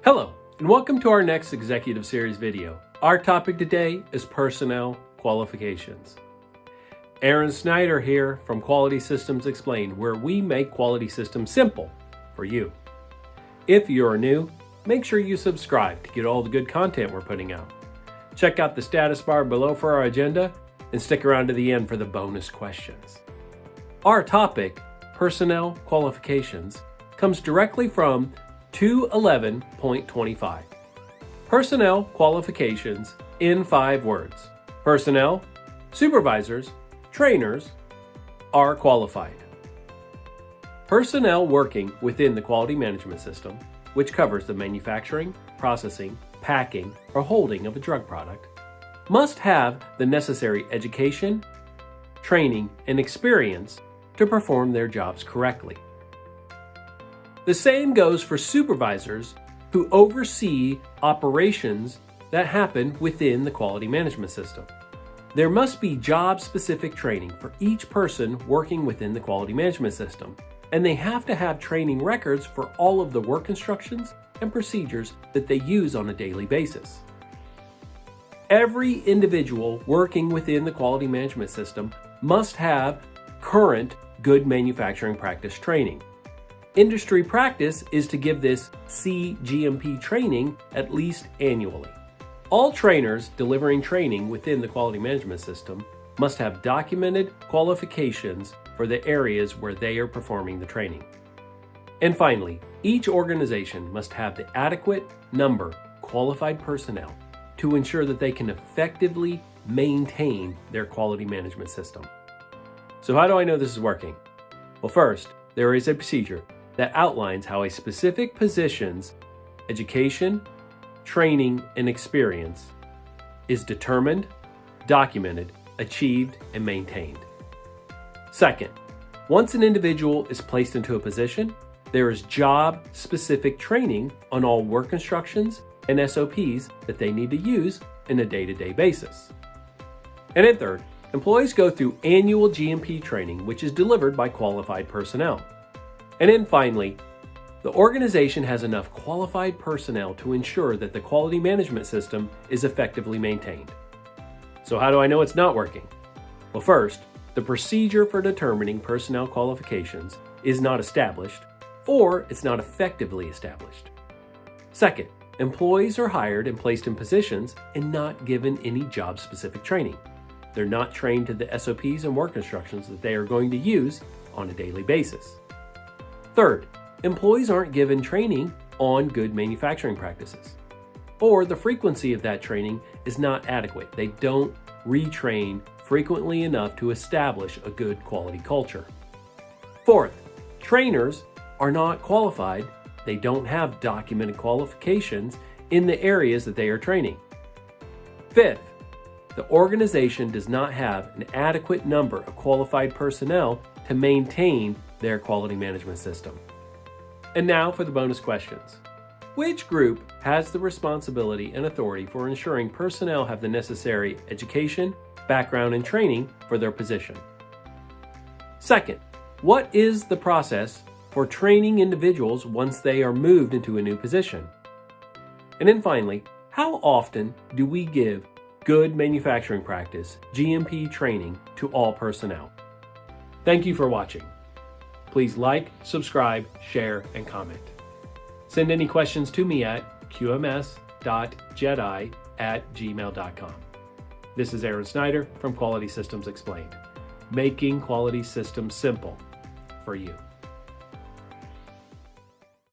Hello, and welcome to our next Executive Series video. Our topic today is personnel qualifications. Aaron Snyder here from Quality Systems Explained, where we make quality systems simple for you. If you're new, make sure you subscribe to get all the good content we're putting out. Check out the status bar below for our agenda and stick around to the end for the bonus questions. Our topic, personnel qualifications, comes directly from 211.25. Personnel qualifications in 5 words. Personnel, supervisors, trainers are qualified. Personnel working within the quality management system, which covers the manufacturing, processing, packing, or holding of a drug product, must have the necessary education, training, and experience to perform their jobs correctly. The same goes for supervisors who oversee operations that happen within the quality management system. There must be job-specific training for each person working within the quality management system, and they have to have training records for all of the work instructions and procedures that they use on a daily basis. Every individual working within the quality management system must have current good manufacturing practice training. Industry practice is to give this CGMP training at least annually. All trainers delivering training within the quality management system must have documented qualifications for the areas where they are performing the training. And finally, each organization must have the adequate number of qualified personnel to ensure that they can effectively maintain their quality management system. So how do I know this is working? Well, first, there is a procedure that outlines how a specific position's education, training, and experience is determined, documented, achieved, and maintained. Second, once an individual is placed into a position, there is job-specific training on all work instructions and SOPs that they need to use on a day-to-day basis. And then third, employees go through annual GMP training, which is delivered by qualified personnel. And then finally, the organization has enough qualified personnel to ensure that the quality management system is effectively maintained. So how do I know it's not working? Well, first, the procedure for determining personnel qualifications is not established, or it's not effectively established. Second, employees are hired and placed in positions and not given any job-specific training. They're not trained to the SOPs and work instructions that they are going to use on a daily basis. Third, employees aren't given training on good manufacturing practices, or the frequency of that training is not adequate. They don't retrain frequently enough to establish a good quality culture. Fourth, trainers are not qualified. They don't have documented qualifications in the areas that they are training. Fifth, the organization does not have an adequate number of qualified personnel to maintain their quality management system. And now for the bonus questions. Which group has the responsibility and authority for ensuring personnel have the necessary education, background, and training for their position? Second, what is the process for training individuals once they are moved into a new position? And then finally, how often do we give good manufacturing practice, GMP training, to all personnel? Thank you for watching. Please like, subscribe, share, and comment. Send any questions to me at qms.jedi@gmail.com. This is Aaron Snyder from Quality Systems Explained, making quality systems simple for you.